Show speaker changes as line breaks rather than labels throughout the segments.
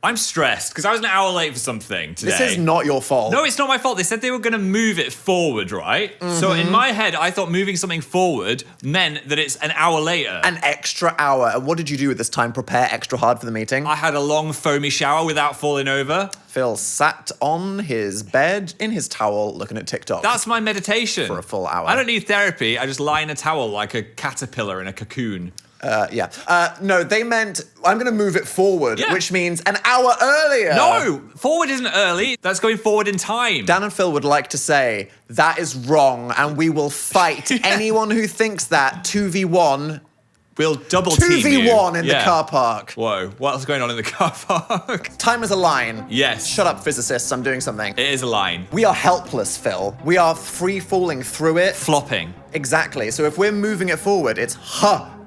I'm stressed because I was an hour late for something today.
This is not your fault.
No, it's not my fault. They said they were going to move it forward, right? So in my head, I thought moving something forward meant that it's an hour later.
An extra hour. And what did you do at this time? Prepare extra hard for the meeting?
I had a long foamy shower without falling over.
Phill sat on his bed in his towel looking at TikTok.
That's my meditation.
For a full hour.
I don't need therapy. I just lie in a towel like a caterpillar in a cocoon.
No, they meant I'm going to move it forward,
Yeah.
which means an hour earlier.
No, forward isn't early. That's going forward in time.
Dan and Phill would like to say that is wrong, and we will fight anyone who thinks that 2v1.
We'll double team you.
2v1 in the car park.
Whoa, what's going on in the car park?
Time is a line.
Yes.
Shut up, physicists, I'm doing something.
It is a line.
We are helpless, Phill. We are free falling through it.
Flopping.
Exactly. So if we're moving it forward, it's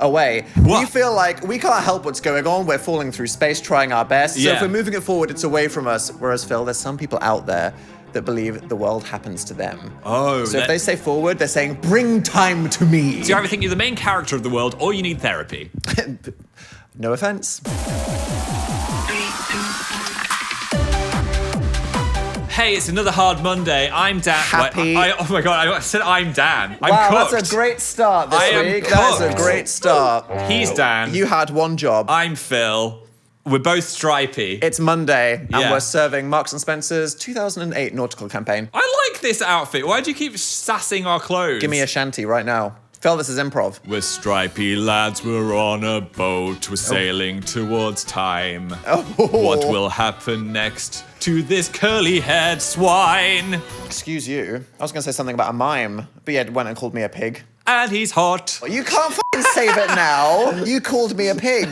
away.
What?
We feel like we can't help what's going on. We're falling through space, trying our best. So
Yeah.
if we're moving it forward, it's away from us. Whereas, Phill, there's some people out there that believe the world happens to them.
Oh.
So if they say forward, they're saying, bring time to me.
Do you ever think you're the main character of the world or you need therapy?
No offense.
Hey, it's another hard Monday. I'm Dan.
Happy.
Oh my God, I said I'm Dan. I'm
Wow,
cooked.
that's a great start this
I am
week. That is a
cooked.
great start.
He's Dan.
You had one job.
I'm Phill. We're both stripy.
It's Monday, and
Yeah.
we're serving Marks & Spencer's 2008 nautical campaign.
I like this outfit. Why do you keep sassing our clothes?
Give me a shanty right now. Phil, this is improv.
We're stripy lads, we're on a boat, we're sailing towards time.
Oh.
What will happen next to this curly-haired swine?
Excuse you. I was going to say something about a mime, but you went and called me a pig.
And he's hot.
You can't fucking save it now. You called me a pig.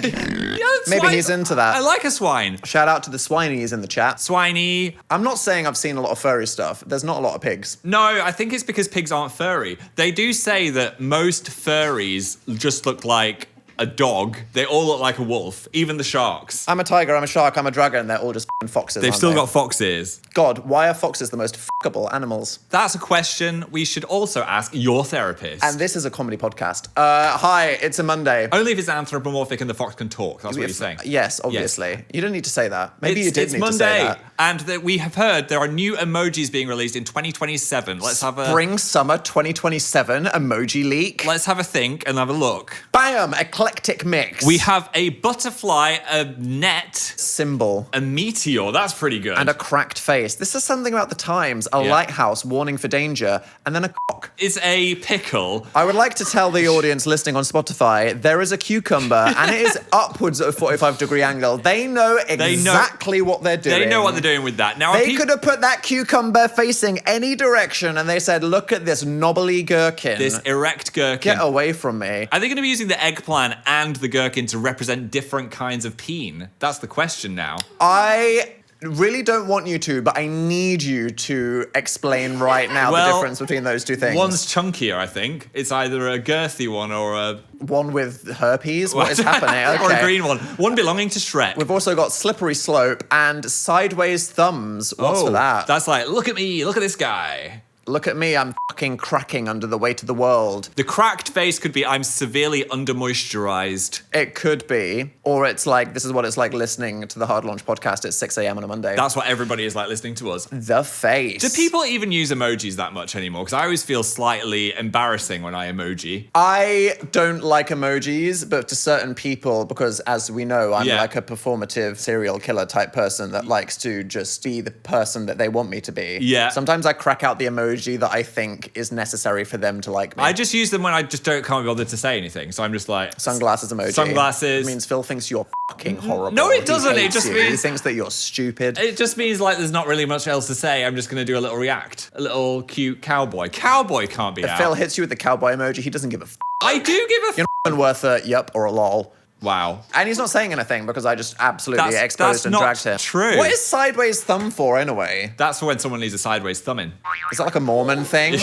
Maybe
Swine-
he's into that.
I like a swine.
Shout out to the swinies in the chat.
Swiney.
I'm not saying I've seen a lot of furry stuff. There's not a lot of pigs.
No, I think it's because pigs aren't furry. They do say that most furries just look like a dog. They all look like a wolf, even the sharks.
I'm a tiger, I'm a shark, I'm a dragon. They're all just fucking foxes.
They've
aren't
still
they?
got fox ears.
God, why are foxes the most fuckable animals?
That's a question we should also ask your therapist.
And this is a comedy podcast. Hi, it's a Monday.
Only if it's anthropomorphic and the fox can talk. That's what you're saying.
Yes, obviously. You didn't need to say that. Maybe you did
It's
need
Monday,
to say that.
and that we have heard there are new emojis being released in 2027. Let's have a
Spring Summer 2027 emoji leak.
let's have a think and have a look.
Bam! Eclectic mix.
We have a butterfly, a net,
symbol.
a meteor. That's pretty good.
And a cracked face. This is something about the times. A
Yeah.
lighthouse warning for danger, and then a cock.
It's a pickle.
I would like to tell the audience listening on Spotify, there is a cucumber, and it is upwards of a 45-degree angle. They know exactly what they're doing.
They know what they're doing with that. Now,
They could have put that cucumber facing any direction, and they said, look at this knobbly gherkin.
this erect gherkin.
Get away from me.
Are they going to be using the eggplant and the gherkin to represent different kinds of peen? That's the question now.
I really don't want you to, but I need you to explain right now the difference between those two things.
One's chunkier, I think. It's either a girthy one or a...
One with herpes? What is happening? Okay.
Or a green one. One belonging to Shrek.
We've also got slippery slope and sideways thumbs. What's for that?
That's like, look at me, look at this guy.
Look at me, I'm fucking cracking under the weight of the world.
The cracked face could be, I'm severely under-moisturized.
It could be. Or it's like, this is what it's like listening to the Hard Launch podcast at 6 a.m. on a Monday.
That's what everybody is like listening to us.
The face.
Do people even use emojis that much anymore? Because I always feel slightly embarrassing when I emoji.
I don't like emojis, but to certain people, because as we know, I'm
Yeah.
like a performative serial killer type person that likes to just be the person that they want me to be.
Yeah.
Sometimes I crack out the emoji that I think is necessary for them to like me.
I just use them when I just can't be bothered to say anything. So I'm just like...
Sunglasses emoji.
Sunglasses.
It means Phill thinks you're fucking horrible.
No, it
He
doesn't. It
hates
just
you.
means-
He thinks that you're stupid.
It just means like there's not really much else to say. I'm just going to do a little react. A little cute cowboy. Cowboy can't be out.
Phil hits you with the cowboy emoji, he doesn't give a f***.
I do give a...
You're not worth a yup or a lol.
Wow.
And he's not saying anything because I just absolutely exposed
that's
and
not
dragged him.
true.
What is sideways thumb for anyway?
That's for when someone needs a sideways thumb in.
Is that like a Mormon thing?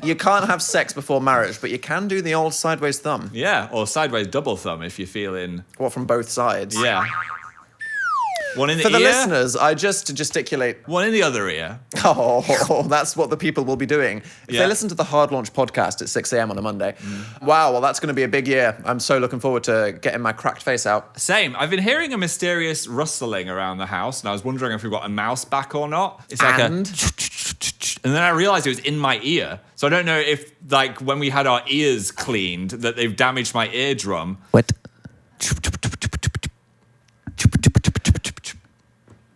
You can't have sex before marriage, but you can do the old sideways thumb.
Yeah, or sideways double thumb if you're feeling...
What, from both sides?
Yeah. One in the
For the
ear?
listeners, I just gesticulate.
One in the other ear.
Oh, that's what the people will be doing. If they listen to the Hard Launch podcast at 6 a.m. on a Monday. Wow, well, that's going to be a big year. I'm so looking forward to getting my cracked face out.
Same. I've been hearing a mysterious rustling around the house, and I was wondering if we've got a mouse back or not. It's like and then I realized it was in my ear. So I don't know if, like, when we had our ears cleaned, that they've damaged my eardrum.
What?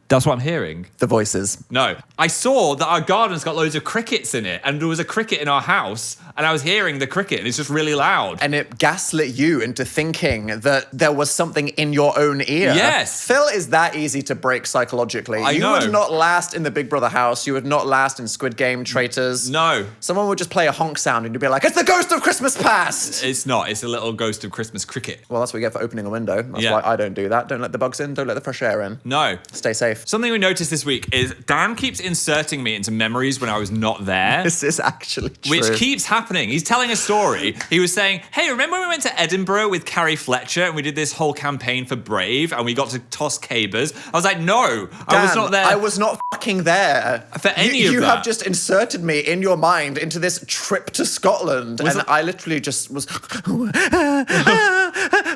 That's what I'm hearing.
The voices.
No. I saw that our garden's got loads of crickets in it, and there was a cricket in our house, and I was hearing the cricket, and it's just really loud.
And it gaslit you into thinking that there was something in your own ear.
Yes.
Phill is that easy to break psychologically.
I know.
You would not last in the Big Brother house. You would not last in Squid Game Traitors.
No.
Someone would just play a honk sound and you'd be like, it's the ghost of Christmas past!
It's not. It's a little ghost of Christmas cricket.
Well, that's what you get for opening a window. That's why I don't do that. Don't let the bugs in. Don't let the fresh air in.
No.
Stay safe.
Something we noticed this week is Dan keeps inserting me into memories when I was not there.
This is actually true.
Which keeps happening. He's telling a story. He was saying, hey, remember when we went to Edinburgh with Carrie Fletcher and we did this whole campaign for Brave and we got to toss cabers? I was like, no, I was not there.
I was not fucking there.
For any of
you
that.
You have just inserted me in your mind into this trip to Scotland. I literally just was,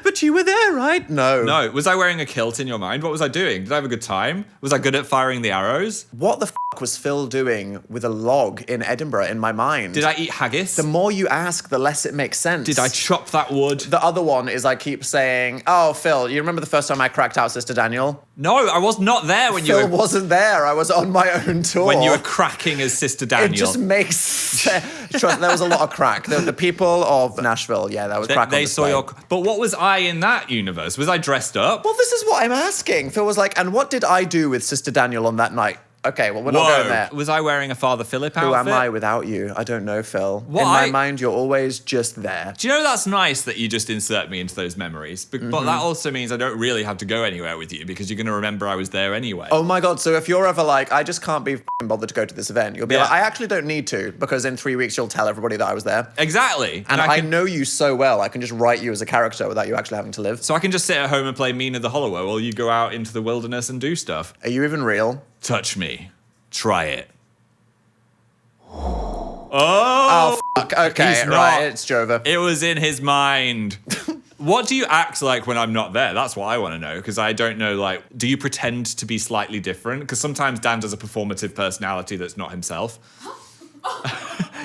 but you were there, right? No.
No. Was I wearing a kilt in your mind? What was I doing? Did I have a good time? Was I good at firing the arrows?
What the was Phill doing with a log in Edinburgh in my mind?
Did I eat haggis?
The more you ask, the less it makes sense.
Did I chop that wood?
The other one is I keep saying, oh, Phill, you remember the first time I cracked out Sister Daniel?
No, I was not there when
Phill
you were...
wasn't there. I was on my own tour.
When you were cracking as Sister Daniel.
It just makes sense. Trust, there was a lot of crack. The people of Nashville, that was crack on
They
display.
saw your... But what was I in that universe? Was I dressed up?
Well, this is what I'm asking. Phill was like, and what did I do with Sister Daniel on that night? Okay, well, we're not going there.
Was I wearing a Father Philip outfit?
Who am I without you? I don't know, Phill.
What?
In my mind, you're always just there.
Do you know that's nice that you just insert me into those memories? But that also means I don't really have to go anywhere with you because you're going to remember I was there anyway.
Oh my God, so if you're ever like, I just can't be f***ing bothered to go to this event, you'll be like, I actually don't need to because in 3 weeks you'll tell everybody that I was there.
Exactly.
And I know you so well, I can just write you as a character without you actually having to live.
So I can just sit at home and play Mina the Hollower while you go out into the wilderness and do stuff.
Are you even real?
Touch me. Try it. Oh,
fuck. Okay, right, it's Jova.
It was in his mind. What do you act like when I'm not there? That's what I want to know, because I don't know, like, do you pretend to be slightly different? Because sometimes Dan does a performative personality that's not himself.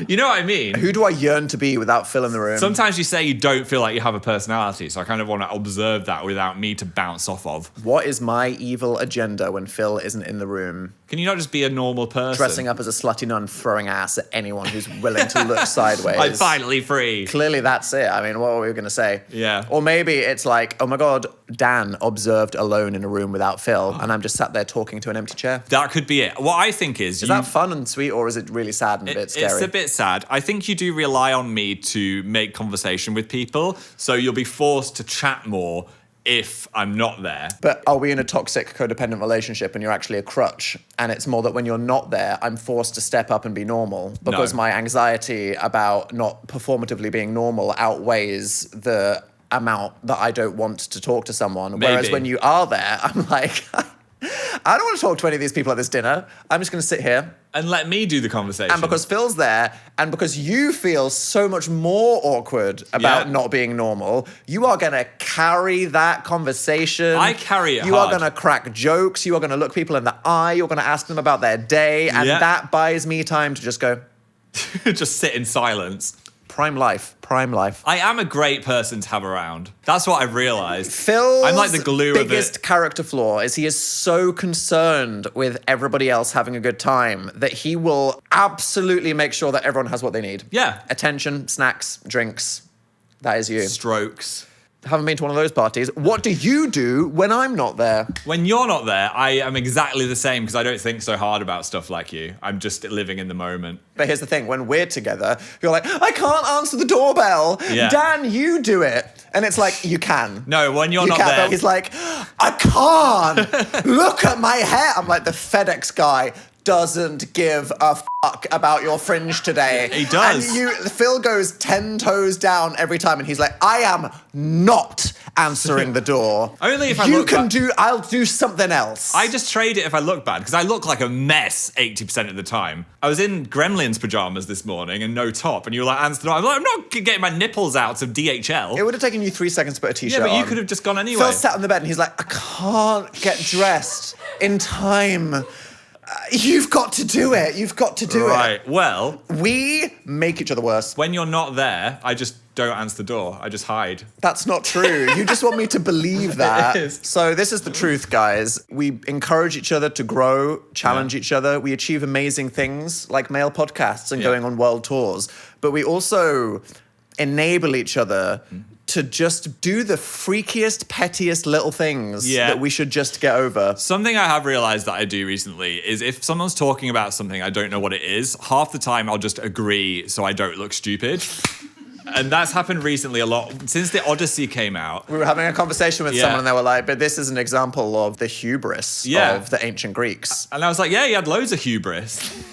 You know what I mean?
Who do I yearn to be without Phill in the room?
Sometimes you say you don't feel like you have a personality, so I kind of want to observe that without me to bounce off of.
What is my evil agenda when Phill isn't in the room?
Can you not just be a normal person?
Dressing up as a slutty nun, throwing ass at anyone who's willing to look sideways.
I'm finally free.
Clearly that's it. I mean, what were we going to say?
Yeah.
Or maybe it's like, oh my God, Dan observed alone in a room without Phill, and I'm just sat there talking to an empty chair.
That could be it. What I think is...
Is that fun and sweet, or is it really sad and a bit scary?
It's a bit sad. I think you do rely on me to make conversation with people, so you'll be forced to chat more if I'm not there.
But are we in a toxic, codependent relationship and you're actually a crutch? And it's more that when you're not there, I'm forced to step up and be normal because my anxiety about not performatively being normal outweighs the amount that I don't want to talk to someone.
Maybe.
Whereas when you are there, I'm like, I don't want to talk to any of these people at this dinner. I'm just going to sit here.
And let me do the conversation.
And because Phil's there, and because you feel so much more awkward about not being normal, you are going to carry that conversation.
I carry it
You
hard.
are going to crack jokes. You are going to look people in the eye. You're going to ask them about their day. And that buys me time to just go...
just sit in silence.
Prime life. Prime life.
I am a great person to have around. That's what I've realised.
Phil's
I'm like the glue of it.
biggest character flaw is he is so concerned with everybody else having a good time that he will absolutely make sure that everyone has what they need.
Yeah.
Attention, snacks, drinks. That is you.
Strokes.
Haven't been to one of those parties. What do you do when I'm not there?
When you're not there, I am exactly the same because I don't think so hard about stuff like you. I'm just living in the moment.
But here's the thing, when we're together, you're like, I can't answer the doorbell.
Yeah.
Dan, you do it. And it's like, you can.
No, when you're not
can't.
there.
He's like, I can't. Look at my hair. I'm like the FedEx guy. doesn't give a fuck about your fringe today.
He does.
And Phill goes 10 toes down every time, and he's like, I am not answering the door.
Only if I look bad.
I'll do something else.
I just trade it if I look bad, because I look like a mess 80% of the time. I was in Gremlins pajamas this morning and no top, and you were like, answer the door. I'm like, I'm not getting my nipples out of DHL.
It would have taken you 3 seconds to put a t-shirt on.
Yeah, but you could have just gone anyway.
Phill sat on the bed and he's like, I can't get dressed in time. You've got to do it. You've got to do it.
Right, well...
We make each other worse.
When you're not there, I just don't answer the door. I just hide.
That's not true. You just want me to believe that.
It is.
So this is the truth, guys. We encourage each other to grow, challenge each other. We achieve amazing things like male podcasts and going on world tours. But we also enable each other to just do the freakiest, pettiest little things that we should just get over.
Something I have realized that I do recently is if someone's talking about something I don't know what it is, half the time I'll just agree so I don't look stupid. And that's happened recently a lot. Since the Odyssey came out.
We were having a conversation with someone and they were like, but this is an example of the hubris of the ancient Greeks.
And I was like, yeah, he had loads of hubris.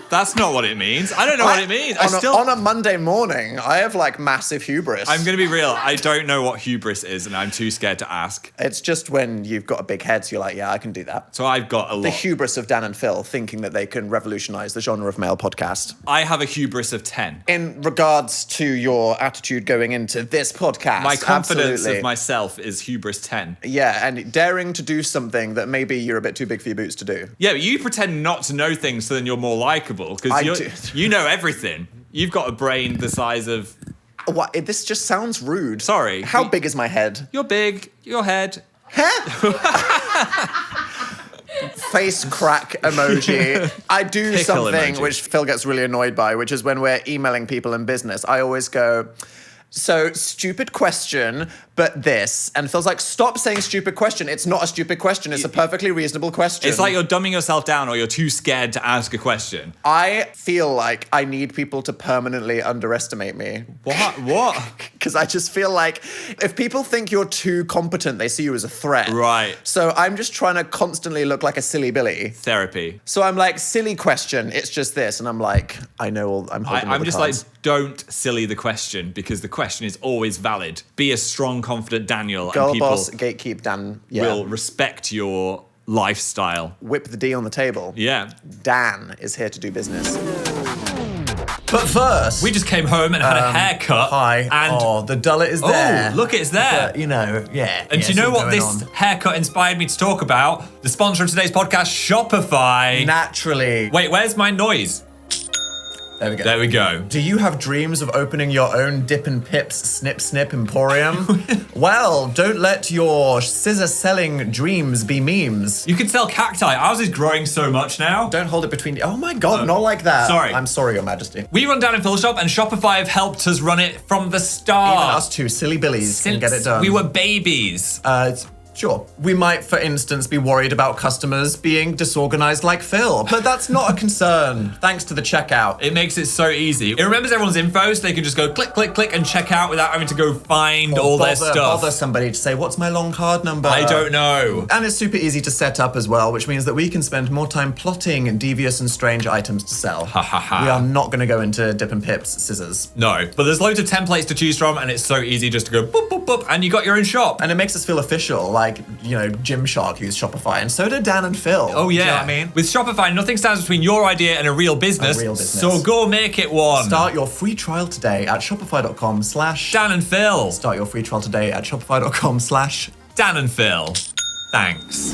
That's not what it means. I don't know what it means.
On a Monday morning, I have like massive hubris.
I'm going to be real. I don't know what hubris is and I'm too scared to ask.
It's just when you've got a big head, so you're like, yeah, I can do that.
So I've got a lot.
The hubris of Dan and Phill thinking that they can revolutionize the genre of male podcast.
I have a hubris of 10.
In regards to your attitude going into this podcast,
my confidence of myself is hubris 10.
Yeah, and daring to do something that maybe you're a bit too big for your boots to do.
Yeah, but you pretend not to know things so then you're more likable. Because you know everything. You've got a brain the size of...
What? This just sounds rude.
Sorry.
How big is my head?
You're big. Your head.
Face crack emoji. I do
Pickle
something
emoji.
which Phill gets really annoyed by, which is when we're emailing people in business, I always go... So, stupid question, but this. And Phil's like, stop saying stupid question. It's not a stupid question. It's a perfectly reasonable question.
It's like you're dumbing yourself down or you're too scared to ask a question.
I feel like I need people to permanently underestimate me.
What?
Because I just feel like if people think you're too competent, they see you as a threat.
Right.
So I'm just trying to constantly look like a silly Billy.
Therapy.
So I'm like, silly question, it's just this. And I'm like, I know all, I'm holding all
I'm
the
just
cards.
like, don't silly the question because the question is always valid. Be a strong, confident Daniel
Girl
and people
boss, gatekeep Dan. Yeah.
will respect your lifestyle.
Whip the D on the table.
Yeah.
Dan is here to do business. But first...
We just came home and had a haircut.
Hi.
And
the dullet is there.
Oh, look, it's there.
But, you know, yeah.
And do you know what this haircut inspired me to talk about? The sponsor of today's podcast, Shopify.
Naturally.
Wait, where's my noise?
There we go.
There we go.
Do you have dreams of opening your own Dip and Pips Snip Snip Emporium? Well, don't let your scissor-selling dreams be memes.
You can sell cacti. Ours is growing so much now.
Don't hold it between... Oh my God, not like that.
Sorry.
I'm sorry, Your Majesty.
We run down in Phill Shop and Shopify have helped us run it from the start.
Even us two silly billies can get it done.
We were babies.
Sure. We might, for instance, be worried about customers being disorganized like Phill, but that's not a concern, thanks to the checkout.
It makes it so easy. It remembers everyone's info, so they can just go click, click, click, and check out without having to go find all their stuff.
Bother somebody to say, what's my long card number?
I don't know.
And it's super easy to set up as well, which means that we can spend more time plotting devious and strange items to sell.
Ha ha ha.
We are not going to go into Dip and Pips scissors.
No, but there's loads of templates to choose from, and it's so easy just to go boop, boop, boop, and you got your own shop.
And it makes us feel official, like, you know, Gymshark used Shopify, and so did Dan and Phill.
Oh, yeah.
Do you know what I mean?
With Shopify, nothing stands between your idea and a real business. So go make it one.
Start your free trial today at shopify.com/
Dan and Phill.
Start your free trial today at shopify.com/
Dan and Phill. Thanks.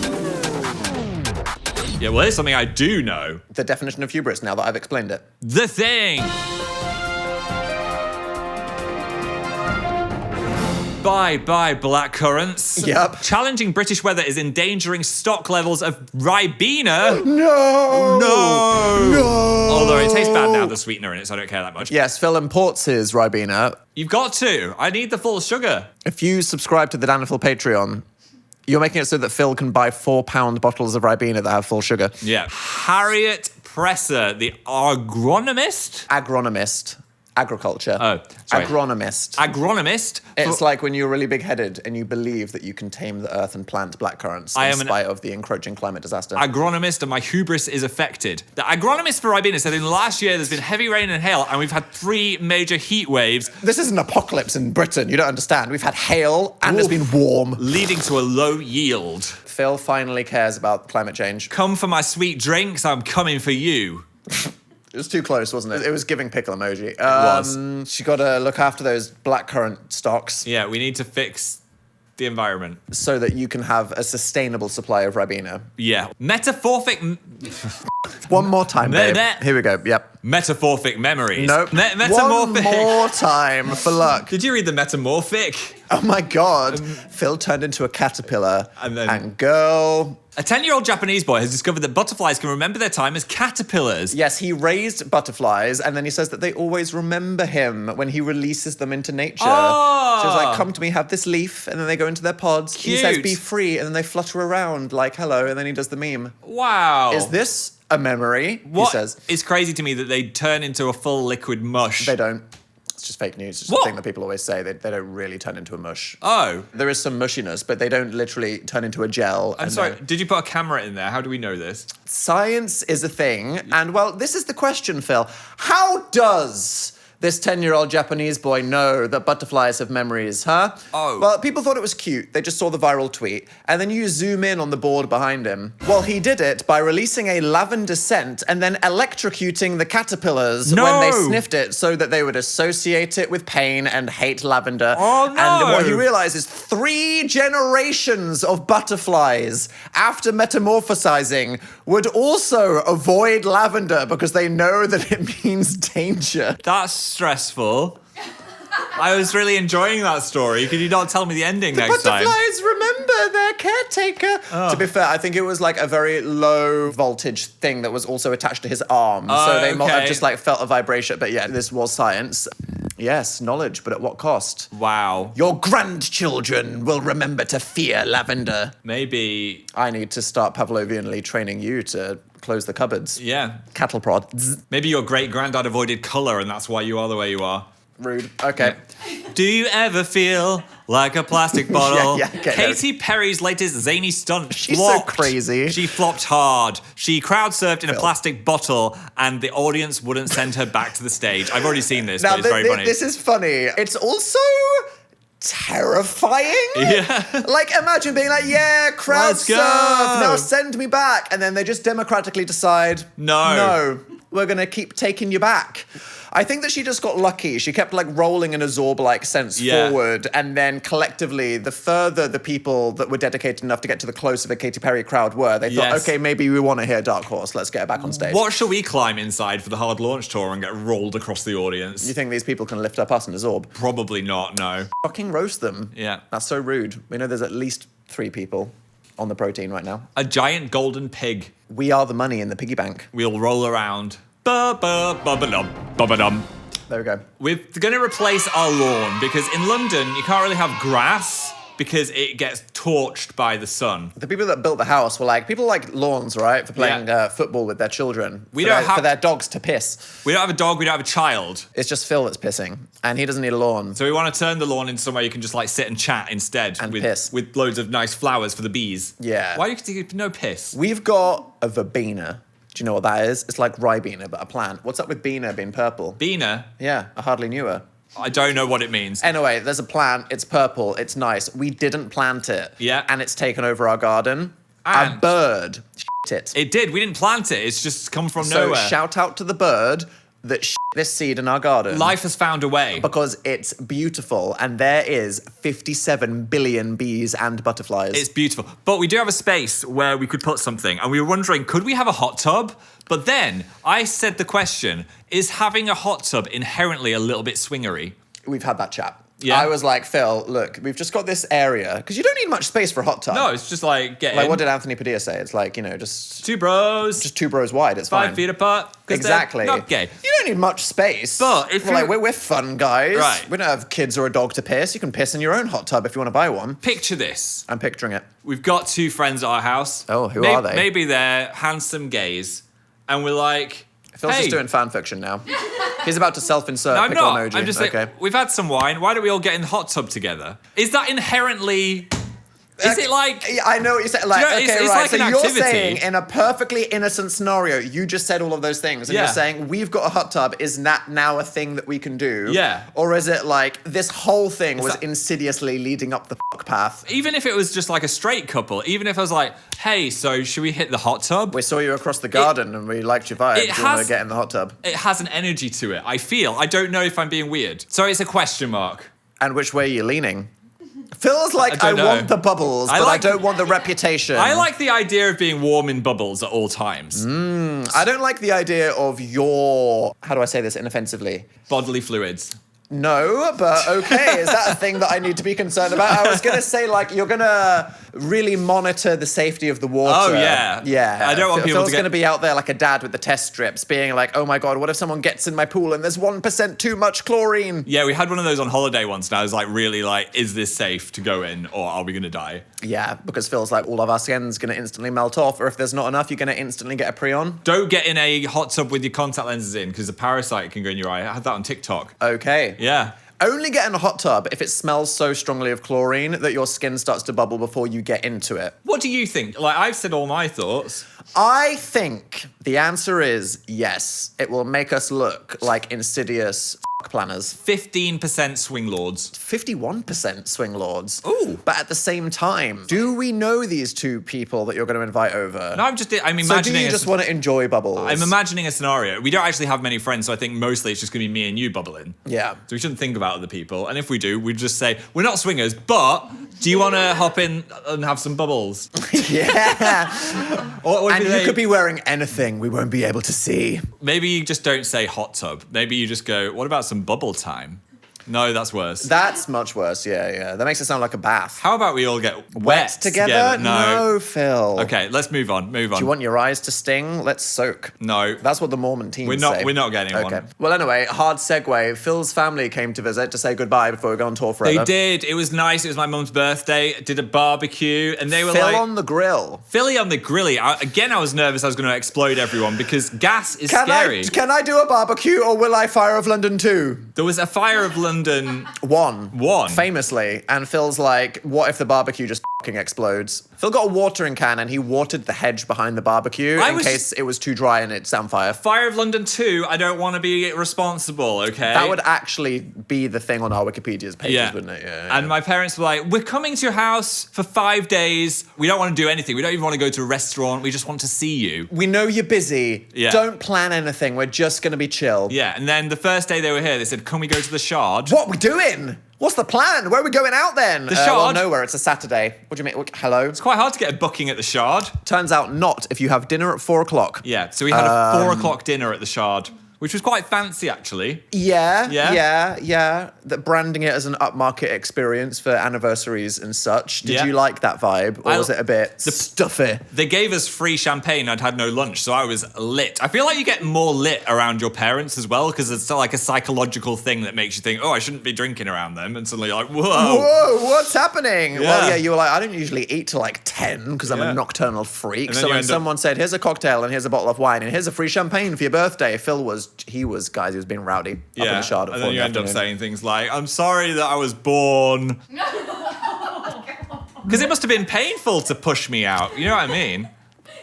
Yeah, well, here's something I do know.
The definition of hubris, now that I've explained it.
The Thing. Bye, black currants.
Yep.
Challenging British weather is endangering stock levels of Ribena.
No!
Although it tastes bad now, the sweetener in it, so I don't care that much.
Yes, Phill imports his Ribena.
You've got to. I need the full sugar.
If you subscribe to the Dan and Phill Patreon, you're making it so that Phill can buy 4-pound bottles of Ribena that have full sugar.
Yeah. Harriet Presser, the agronomist?
Agronomist. Agriculture.
Oh, sorry.
Agronomist.
Agronomist?
It's like when you're really big-headed and you believe that you can tame the earth and plant blackcurrants in spite of the encroaching climate disaster.
Agronomist, and my hubris is affected. The agronomist for Ribena said in the last year there's been heavy rain and hail, and we've had 3 major heat waves.
This is an apocalypse in Britain. You don't understand. We've had hail and it's been warm.
Leading to a low yield.
Phill finally cares about climate change.
Come for my sweet drinks, I'm coming for you.
It was too close, wasn't it? It was giving pickle emoji. It
was.
She got to look after those blackcurrant stocks.
Yeah, we need to fix the environment.
So that you can have a sustainable supply of Ribena.
Yeah. Metaphoric...
One more time, babe. Here we go. Yep.
Metamorphic memories.
Nope.
Metamorphic.
One more time for luck.
Did you read the Metamorphic?
Oh my God. Phill turned into a caterpillar. And girl...
A 10-year-old Japanese boy has discovered that butterflies can remember their time as caterpillars.
Yes, he raised butterflies, and then he says that they always remember him when he releases them into nature.
Oh.
So he's like, come to me, have this leaf, and then they go into their pods.
Cute.
He says, be free, and then they flutter around like, hello, and then he does the meme.
Wow.
Is this a memory?
What?
He says.
It's crazy to me that they turn into a full liquid mush.
They don't. It's just fake news. It's just a thing that people always say. They don't really turn into a mush.
Oh.
There is some mushiness, but they don't literally turn into a gel.
I'm sorry, did you put a camera in there? How do we know this?
Science is a thing. And, well, this is the question, Phill. How does this 10-year-old Japanese boy know that butterflies have memories, huh?
Oh.
Well, people thought it was cute. They just saw the viral tweet. And then you zoom in on the board behind him. Well, he did it by releasing a lavender scent and then electrocuting the caterpillars when they sniffed it so that they would associate it with pain and hate lavender.
Oh, no.
And what he realized is 3 generations of butterflies, after metamorphosizing, would also avoid lavender because they know that it means danger.
That's stressful. I was really enjoying that story. Could you not tell me the ending next time?
Butterflies remember their caretaker. To be fair, I think it was like a very low voltage thing that was also attached to his arm. So they might have just like felt a vibration. But yeah, this was science. Yes, knowledge, but at what cost?
Wow.
Your grandchildren will remember to fear lavender.
Maybe...
I need to start Pavlovianly training you to close the cupboards.
Yeah.
Cattle prod.
Maybe your great-granddad avoided colour and that's why you are the way you are.
Rude. Okay.
Do you ever feel like a plastic bottle?
Okay,
Katy Perry's latest zany stunt
She's
flopped.
so crazy.
She flopped hard. She crowd surfed in a plastic bottle and the audience wouldn't send her back to the stage. I've already seen this, but it's very funny.
This is funny. It's also terrifying.
Yeah.
Like, imagine being like, yeah, crowd
Let's
surf.
go.
Now send me back. And then they just democratically decide, no, we're going to keep taking you back. I think that she just got lucky. She kept like rolling in a Zorb-like sense forward, and then collectively, the further the people that were dedicated enough to get to the close of a Katy Perry crowd were, they thought, okay, maybe we want to hear Dark Horse. Let's get her back on stage.
What shall we climb inside for the hard launch tour and get rolled across the audience?
You think these people can lift up us in a Zorb?
Probably not, no.
Fucking roast them.
Yeah.
That's so rude. We know there's at least 3 people on the protein right now.
A giant golden pig.
We are the money in the piggy bank.
We'll roll around. Ba-ba-ba-ba-dum, ba-ba-dum.
There we go.
We're going to replace our lawn because in London you can't really have grass because it gets torched by the sun.
The people that built the house were like, people like lawns, right? For playing football with their children. For their dogs to piss.
We don't have a dog, we don't have a child.
It's just Phill that's pissing, and he doesn't need a lawn.
So we want to turn the lawn into somewhere you can just like sit and chat instead.
And
with,
piss.
With loads of nice flowers for the bees.
Yeah.
Why do you no piss?
We've got a verbena. Do you know what that is? It's like Ribena, but a plant. What's up with Bena being purple?
Bena?
Yeah, I hardly knew her.
I don't know what it means.
Anyway, there's a plant. It's purple. It's nice. We didn't plant it.
Yeah.
And it's taken over our garden.
And
a bird it.
It did. We didn't plant it. It's just come from nowhere.
So shout out to the bird that this seed in our garden.
Life has found a way.
Because it's beautiful, and there is 57 billion bees and butterflies.
It's beautiful. But we do have a space where we could put something, and we were wondering, could we have a hot tub? But then I said the question, is having a hot tub inherently a little bit swingery?
We've had that chat.
Yeah.
I was like, Phill, look, we've just got this area, because you don't need much space for a hot tub.
No, it's just like, get in.
Like, what did Anthony Padilla say? It's like, you know, just...
2 bros.
Just 2 bros wide, it's
5
fine.
feet apart.
Exactly.
Not gay.
You don't need much space.
But if
we're fun guys.
Right.
We don't have kids or a dog to piss. You can piss in your own hot tub if you want to buy one.
Picture this.
I'm picturing it.
We've got 2 friends at our house.
Oh, who are they?
Maybe they're handsome gays. And we're like,
Phil's
hey.
just doing fan fiction now. He's about to self-insert
No, I'm
pickle
not.
emoji.
I'm just saying, we've had some wine. Why don't we all get in the hot tub together? Is that inherently... Is it like...
I know what you're saying. Like,
you know,
okay,
it's
right.
like
So
an
you're
activity.
saying in a perfectly innocent scenario, you just said all of those things. And
Yeah.
you're saying, we've got a hot tub. Is that now a thing that we can do?
Yeah.
Or is it like this whole thing was
that-
insidiously leading up the fuck path?
Even if it was just like a straight couple, even if I was like, hey, so should we hit the hot tub?
We saw you across the garden and we liked your vibe. Do you want to get in the hot tub?
It has an energy to it, I feel. I don't know if I'm being weird. So it's a question mark.
And which way are you leaning? Feels like I
don't know.
want the bubbles, but I don't want the reputation.
I like the idea of being warm in bubbles at all times.
I don't like the idea of your... How do I say this inoffensively?
Bodily fluids.
No, but okay. Is that a thing that I need to be concerned about? I was going to say, like, you're going to really monitor the safety of the water.
Oh, yeah.
Yeah.
I don't want people
Phil's
to get...
going to be out there like a dad with the test strips being like, oh my God, what if someone gets in my pool and there's 1% too much chlorine?
Yeah, we had one of those on holiday once and I was like, really like, is this safe to go in or are we going to die?
Yeah, because Phil's like, all of our skin's going to instantly melt off, or if there's not enough, you're going to instantly get a pre-on.
Don't get in a hot tub with your contact lenses in because a parasite can go in your eye. I had that on TikTok.
Okay.
Yeah.
Only get in a hot tub if it smells so strongly of chlorine that your skin starts to bubble before you get into it.
What do you think? Like, I've said all my thoughts.
I think the answer is yes. It will make us look like insidious planners.
15% swing lords.
51% swing lords.
Ooh.
But at the same time, do we know these two people that you're going to invite over?
No, I'm imagining...
So do you just want to enjoy bubbles?
I'm imagining a scenario. We don't actually have many friends, so I think mostly it's just going to be me and you bubbling.
Yeah.
So we shouldn't think about other people. And if we do, we just say, we're not swingers, but do you want to hop in and have some bubbles?
Yeah.
Or
And you could be wearing anything we won't be able to see.
Maybe you just don't say hot tub. Maybe you just go, what about some bubble time? No, that's worse.
That's much worse, yeah. That makes it sound like a bath.
How about we all get wet
together?
No.
No, Phil.
Okay, let's move on.
Do you want your eyes to sting? Let's soak.
No.
That's what the Mormon teens say.
We're not getting one.
Okay. Well, anyway, hard segue. Phil's family came to visit to say goodbye before we go on tour forever.
They did. It was nice. It was my mum's birthday. Did a barbecue, and they were
Phil
like...
on the grill.
Philly on the grilly. Again, I was nervous I was going to explode everyone because gas is scary.
Can I do a barbecue or will I Fire of London 2?
There was a Fire of London...
One. Famously. And Phil's like, what if the barbecue just fucking explodes? Phil got a watering can and he watered the hedge behind the barbecue in case it was too dry and it's on fire.
Fire of London 2, I don't want to be responsible, okay?
That would actually be the thing on our Wikipedia's pages, wouldn't it? Yeah.
And my parents were like, we're coming to your house for 5 days. We don't want to do anything. We don't even want to go to a restaurant. We just want to see you.
We know you're busy.
Yeah.
Don't plan anything. We're just going to be chill.
Yeah, and then the first day they were here, they said, can we go to the Shard?
What are we doing? What's the plan? Where are we going out then?
The Shard?
Well, nowhere. It's a Saturday. What do you mean? Hello?
It's quite hard to get a booking at the Shard.
Turns out not if you have dinner at 4 o'clock.
Yeah, so we had a 4 o'clock dinner at the Shard, which was quite fancy, actually.
Yeah. That branding it as an upmarket experience for anniversaries and such. Did you like that vibe? Or was it a bit stuffy?
They gave us free champagne. I'd had no lunch, so I was lit. I feel like you get more lit around your parents as well, because it's like a psychological thing that makes you think, oh, I shouldn't be drinking around them. And suddenly you're like,
Whoa, what's happening?
Yeah.
Well, yeah, you were like, I don't usually eat till like 10 because I'm a nocturnal freak. So when someone said, here's a cocktail and here's a bottle of wine and here's a free champagne for your birthday, Phil was being rowdy up in the Shard at 4
and then you end up saying things like, I'm sorry that I was born. Because it must have been painful to push me out. You know what I mean?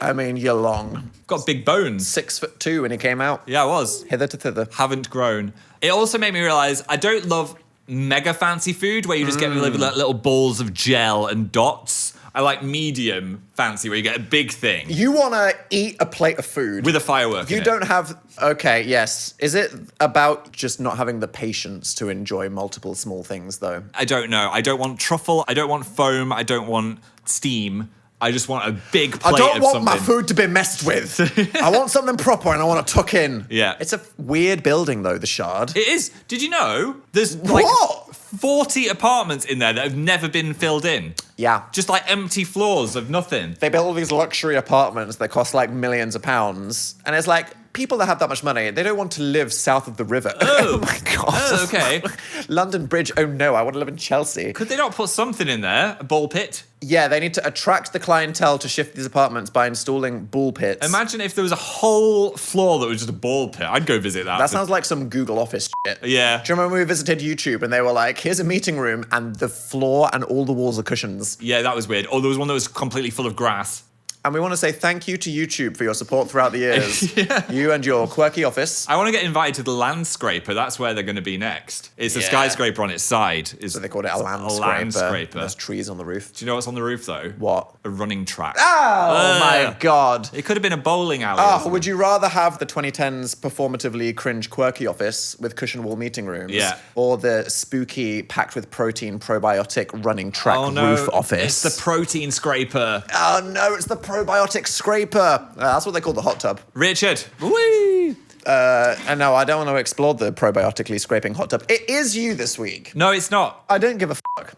I mean, you're long.
Got big bones.
6'2" when he came out.
Yeah, I was.
Hither to thither.
Haven't grown. It also made me realize I don't love mega fancy food where you just get little balls of gel and dots. I like medium fancy where you get a big thing.
You want to eat a plate of food.
With a firework in
You
it.
don't have... Okay, yes. Is it about just not having the patience to enjoy multiple small things, though?
I don't know. I don't want truffle. I don't want foam. I don't want steam. I just want a big plate of something.
I don't want my food to be messed with. I want something proper and I want to tuck in.
Yeah.
It's a weird building, though, the Shard.
It is. Did you know there's like
What?
40 apartments in there that have never been filled in?
Yeah.
Just like empty floors of nothing.
They built all these luxury apartments that cost like millions of pounds. And it's like, people that have that much money, they don't want to live south of the river.
Oh.
My God.
Oh, okay.
London Bridge, oh no, I want to live in Chelsea.
Could they not put something in there? A ball pit?
Yeah, they need to attract the clientele to shift these apartments by installing ball pits.
Imagine if there was a whole floor that was just a ball pit. I'd go visit that.
That sounds like some Google Office shit.
Yeah.
Do you remember when we visited YouTube and they were like, here's a meeting room and the floor and all the walls are cushions?
Yeah, that was weird. Or there was one that was completely full of grass.
And we want to say thank you to YouTube for your support throughout the years. Yeah. You and your quirky office.
I want to get invited to the landscraper. That's where they're going to be next. It's a skyscraper on its side.
So they called it a landscraper. There's trees on the roof.
Do you know what's on the roof, though?
What?
A running track.
Oh, my God.
It could have been a bowling alley.
Oh, would you rather have the 2010s performatively cringe quirky office with cushion wall meeting rooms?
Yeah.
Or the spooky, packed with protein, probiotic running track roof office?
It's the protein scraper.
Oh, no, it's the probiotic scraper. That's what they call the hot tub.
Richard. Whee!
And no, I don't want to explore the probiotically scraping hot tub. It is you this week.
No, it's not.
I don't give a fuck.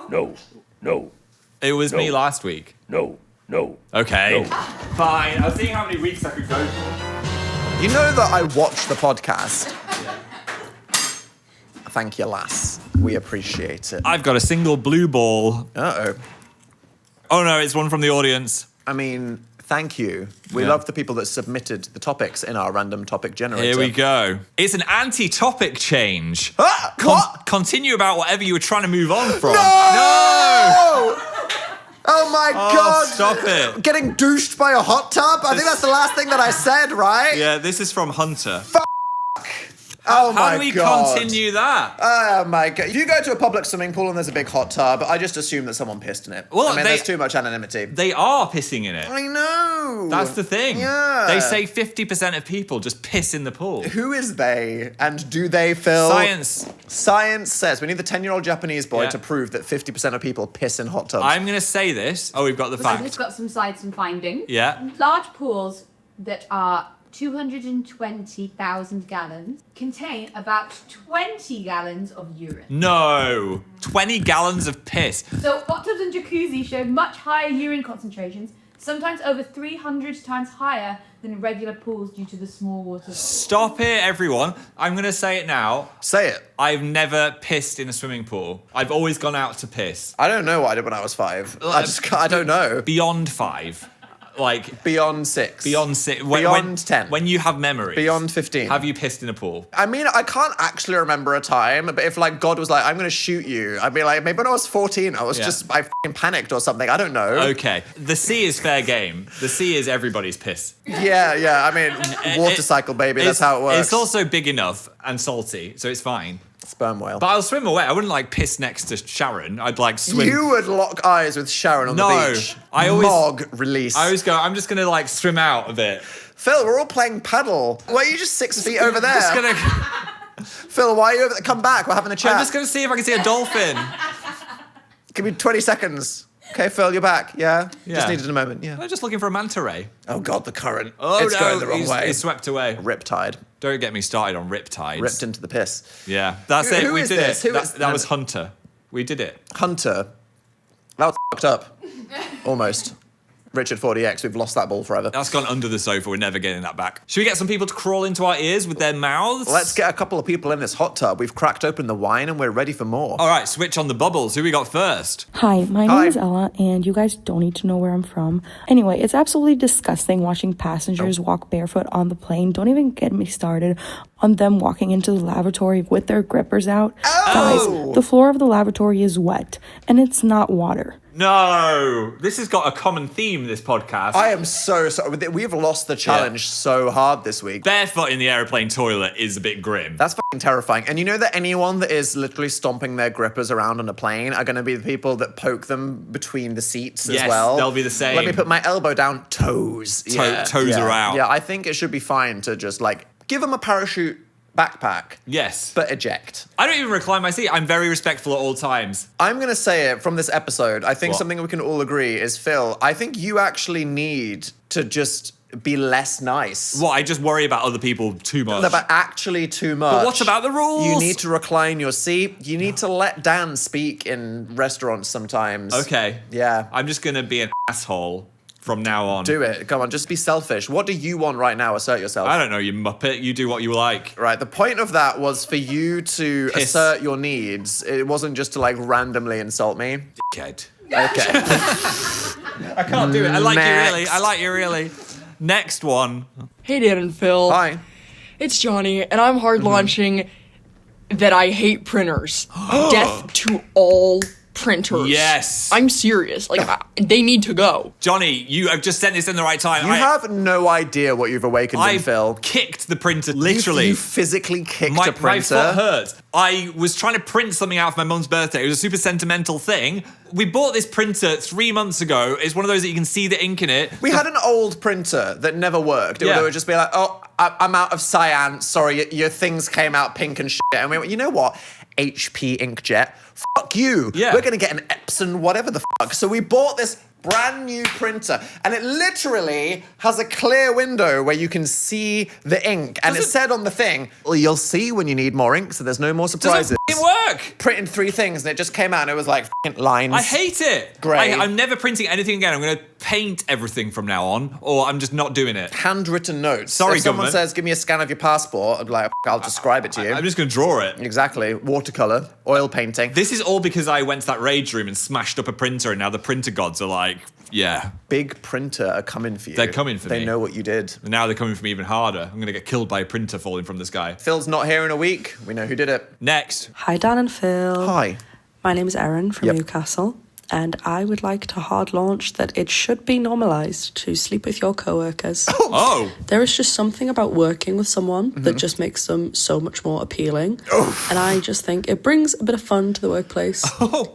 No.
It was me last week.
No.
Okay.
No.
Fine. I'll see how many weeks I could go for.
You know that I watch the podcast. Thank you, lass. We appreciate it.
I've got a single blue ball.
Uh-oh.
Oh, no, it's one from the audience.
I mean, thank you. We
Yeah.
love the people that submitted the topics in our random topic generator.
Here we go. It's an anti-topic change.
Ah, what?
Continue about whatever you were trying to move on from.
No! Oh my God!
Stop it.
Getting douched by a hot tub? I think that's the last thing that I said, right?
Yeah, this is from Hunter.
Oh my
How do we
God.
continue that?
Oh my God. If you go to a public swimming pool and there's a big hot tub, I just assume that someone pissed in it.
Well,
I mean,
they-
there's too much anonymity.
They are pissing in it.
I know.
That's the thing.
Yeah.
They say 50% of people just piss in the pool.
Who is they? And do they, Phill?
Science.
Science says we need the 10-year-old Japanese boy
Yeah.
to prove that 50% of people piss in hot tubs.
I'm going to say this. Oh, we've got the
So
fact.
we've got some sites and findings.
Yeah.
Large pools that are 220,000 gallons contain about 20 gallons of urine.
No. 20 gallons of piss.
So hot tubs and jacuzzi show much higher urine concentrations, sometimes over 300 times higher than regular pools due to the small water.
Stop it, everyone. I'm going to say it now.
Say it.
I've never pissed in a swimming pool. I've always gone out to piss.
I don't know what I did when I was 5. I don't know.
Beyond 5. Like,
Beyond 6.
beyond 6.
Beyond 10.
When you have memories.
Beyond 15.
Have you pissed in a pool?
I mean, I can't actually remember a time, but if like God was like, I'm going to shoot you, I'd be like, maybe when I was 14, I fucking panicked or something. I don't know.
Okay. The sea is fair game. The sea is everybody's piss.
Yeah. I mean, water cycle, baby. That's how it works.
It's also big enough and salty, so it's fine.
Sperm whale.
But I'll swim away. I wouldn't like piss next to Sharon. I'd like swim.
You would lock eyes with Sharon on
No,
the beach.
I always-
Mog release.
I always go, I'm just going to like swim out a bit.
Phill, we're all playing paddle. Why are you just 6 feet over there?
Just gonna,
Phill, why are you over there? Come back. We're having a chat.
I'm just going to see if I can see a dolphin.
Give me 20 seconds. Okay, Phill, you're back. Yeah?
Yeah.
Just needed a moment. Yeah.
I'm just looking for a manta ray.
Oh, God, the current.
Oh,
it's
no.
going the wrong way.
He's swept away.
Riptide.
Don't get me started on riptides.
Ripped into the piss.
Yeah. That's
Who-
it.
who
We
is
did
this?
it.
Who is-
That was Hunter. We did it.
Hunter. That was fucked up. Almost. Richard 40X, we've lost that ball forever.
That's gone under the sofa. We're never getting that back. Should we get some people to crawl into our ears with their mouths?
Let's get a couple of people in this hot tub. We've cracked open the wine and we're ready for more.
All right, switch on the bubbles. Who we got first?
Hi, my
Hi.
name is Ella, and you guys don't need to know where I'm from. Anyway, it's absolutely disgusting watching passengers walk barefoot on the plane. Don't even get me started on them walking into the lavatory with their grippers out. Guys, the floor of the lavatory is wet, and it's not water.
No. This has got a common theme, this podcast.
I am so sorry. We've lost the challenge so hard this week.
Barefoot in the aeroplane toilet is a bit grim.
That's fucking terrifying. And you know that anyone that is literally stomping their grippers around on a plane are going to be the people that poke them between the seats
Yes,
as well.
they'll be the same.
Let me put my elbow down. Toes.
Toes are out.
Yeah, I think it should be fine to just like give them a parachute backpack,
Yes.
but eject.
I don't even recline my seat. I'm very respectful at all times.
I'm going to say it from this episode. I think
What?
something we can all agree is, Phill, I think you actually need to just be less nice.
What, I just worry about other people too much.
No, but actually too much.
But what about the rules?
You need to recline your seat. You need to let Dan speak in restaurants sometimes.
Okay.
Yeah.
I'm just going to be an asshole. from now on.
Do it. Come on, just be selfish. What do you want right now? Assert yourself.
I don't know, you muppet. You do what you like.
Right, the point of that was for you to assert your needs. It wasn't just to like randomly insult me.
Dickhead.
Okay.
I can't do it. I like you really. Next one.
Hey, Dan and Phill.
Hi.
It's Johnny, and I'm hard launching that I hate printers. Death to all printers.
Yes.
I'm serious. Like, they need to go.
Johnny, you have just sent this in the right time.
You have no idea what you've awakened in Phill.
Kicked the printer, literally.
You physically kicked a printer?
My foot hurts. I was trying to print something out for my mum's birthday. It was a super sentimental thing. We bought this printer 3 months ago. It's one of those that you can see the ink in it.
We had an old printer that never worked. It would just be like, oh, I'm out of cyan. Sorry, your things came out pink and shit. And we went, you know what? HP inkjet. Fuck you.
Yeah.
We're going to get an Epson, whatever the fuck. So we bought this brand new printer, and it literally has a clear window where you can see the ink. And it said on the thing, well, you'll see when you need more ink, so there's no more surprises.
Doesn't work.
Printed 3 things, and it just came out, and it was like lines.
I hate it.
Great.
I'm never printing anything again. I'm going to paint everything from now on, or I'm just not doing it.
Handwritten notes.
Sorry,
if someone
government.
says, give me a scan of your passport, I'd be like, I'll describe it to you.
I'm just going to draw it.
Exactly. Watercolor, oil painting.
This is all because I went to that rage room and smashed up a printer, and now the printer gods are like, yeah.
Big printer are coming for you.
They're coming for me.
They know what you did.
And now they're coming for me even harder. I'm going to get killed by a printer falling from the sky.
Phil's not here in a week. We know who did it.
Next.
Hi, Dan and Phill.
Hi.
My name is Erin from Newcastle, and I would like to hard launch that it should be normalised to sleep with your co-workers.
Oh.
There is just something about working with someone that just makes them so much more appealing. And I just think it brings a bit of fun to the workplace.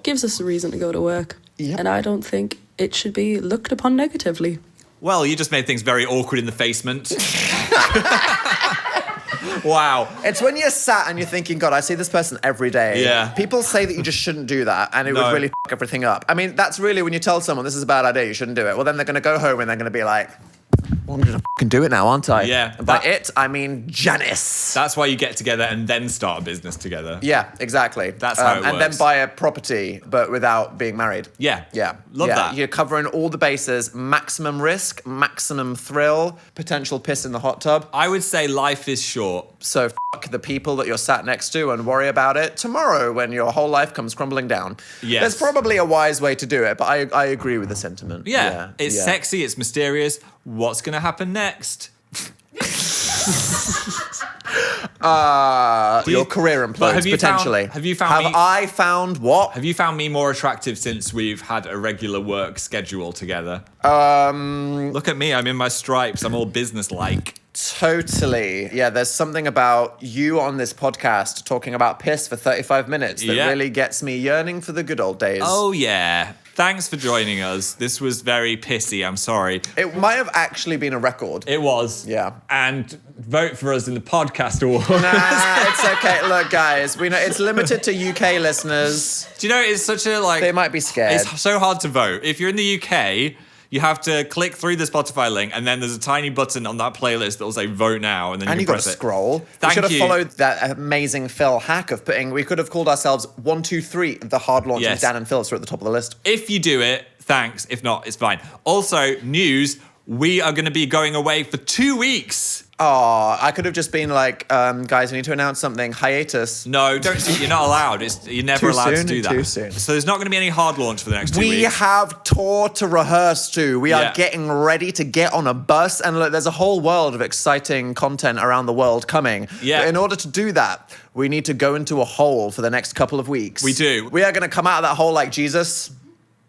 Gives us a reason to go to work.
Yep.
And I don't think it should be looked upon negatively.
Well, you just made things very awkward in the basement. Wow.
It's when you're sat and you're thinking, God, I see this person every day.
Yeah.
People say that you just shouldn't do that, and it would really fuck everything up. I mean, that's really when you tell someone this is a bad idea, you shouldn't do it. Well, then they're going to go home and they're going to be like, well, I'm going to fucking do it now, aren't I?
Yeah.
And by it, I mean Janice.
That's why you get together and then start a business together.
Yeah, exactly.
That's how it works.
And then buy a property, but without being married.
Yeah.
Yeah.
Love that.
You're covering all the bases, maximum risk, maximum thrill, potential piss in the hot tub.
I would say life is short.
So fuck the people that you're sat next to and worry about it tomorrow when your whole life comes crumbling down.
Yes.
There's probably a wise way to do it, but I agree with the sentiment.
Yeah. It's sexy, it's mysterious. What's going to happen next?
Your career implodes, potentially.
Have you found me?
I found what?
Have you found me more attractive since we've had a regular work schedule together? Look at me, I'm in my stripes, I'm all business-like.
Totally. Yeah, there's something about you on this podcast talking about piss for 35 minutes that really gets me yearning for the good old days.
Oh, yeah. Thanks for joining us. This was very pissy, I'm sorry.
It might have actually been a record.
It was.
Yeah.
And vote for us in the podcast award.
Nah, it's okay. Look, guys, we know it's limited to UK listeners.
Do you know, it's such a, like...
They might be scared.
It's so hard to vote. If you're in the UK... You have to click through the Spotify link, and then there's a tiny button on that playlist that will say "Vote Now," and then you
got
press
to
it.
scroll.
Thank
we should have
you.
followed that amazing Phill hack of putting. We could have called ourselves 1, 2, 3, the hard launch with Dan and Phill, so we're at the top of the list.
If you do it, thanks. If not, it's fine. Also, news: we are going to be going away for 2 weeks.
Oh, I could have just been like, guys, we need to announce something. Hiatus.
No, don't. You're not allowed. You're never allowed to do that.
Too soon.
So there's not going to be any hard launch for the next 2 weeks.
We have tour to rehearse to. We are getting ready to get on a bus. And look, there's a whole world of exciting content around the world coming.
Yeah.
But in order to do that, we need to go into a hole for the next couple of weeks.
We do.
We are going to come out of that hole like Jesus.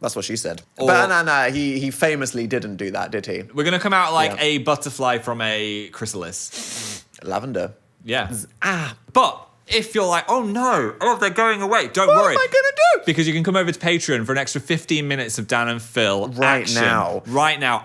That's what she said. But no, he famously didn't do that, did he?
We're going to come out like a butterfly from a chrysalis.
Lavender.
Yeah. But if you're like, they're going away, don't worry.
What am I going to do?
Because you can come over to Patreon for an extra 15 minutes of Dan and Phill
Right now.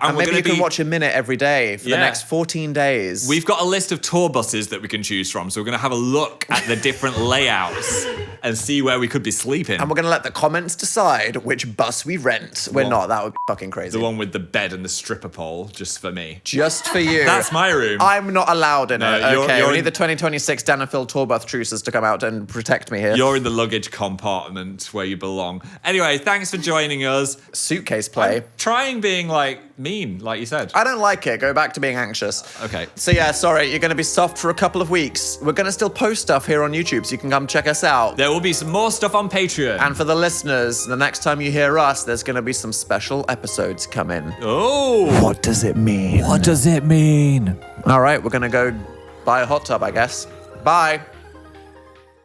And
maybe you can watch a minute every day for the next 14 days.
We've got a list of tour buses that we can choose from, so we're going to have a look at the different layouts and see where we could be sleeping.
And we're going to let the comments decide which bus we rent. We're not. That would be fucking crazy.
The one with the bed and the stripper pole, just for me.
Just for you.
That's my room.
I'm not allowed in it.
You're
we need the 2026 Dan and Phill tour bus through producers to come out and protect me here.
You're in the luggage compartment where you belong. Anyway, thanks for joining us.
Suitcase play.
Trying being mean, like you said.
I don't like it. Go back to being anxious.
Okay.
So yeah, sorry, you're going to be soft for a couple of weeks. We're going to still post stuff here on YouTube, so you can come check us out.
There will be some more stuff on Patreon.
And for the listeners, the next time you hear us, there's going to be some special episodes coming.
Oh.
What does it mean?
What does it mean?
All right, we're going to go buy a hot tub, I guess. Bye.